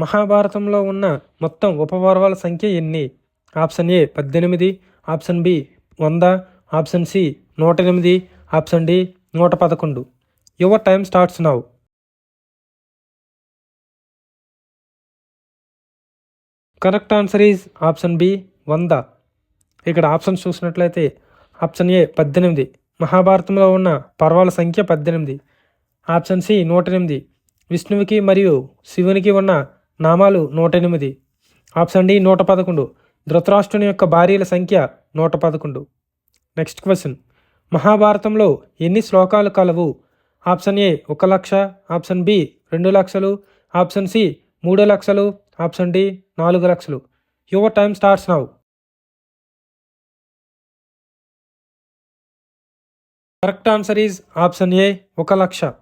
మహాభారతంలో ఉన్న మొత్తం ఉపపర్వాల సంఖ్య ఎన్ని? Option A 18, option B 100, option C 108, option D 111. Your time starts now. Correct answer is option B 100. ఇక్కడ ఆప్షన్స్ చూసినట్లయితే ఆప్షన్ ఏ 18, మహాభారతంలో ఉన్న పర్వాల సంఖ్య 18. ఆప్షన్ సి 108, విష్ణువుకి మరియు శివునికి ఉన్న నామాలు 108. ఆప్షన్ డి 111, ధృతరాష్ట్రుని యొక్క భార్యల సంఖ్య 111. నెక్స్ట్ క్వశ్చన్, మహాభారతంలో ఎన్ని శ్లోకాలు కలవు? Option A 1,00,000, option B 2,00,000, option C 3,00,000, option D 4,00,000. Your time starts now. Correct answer is option A 1,00,000.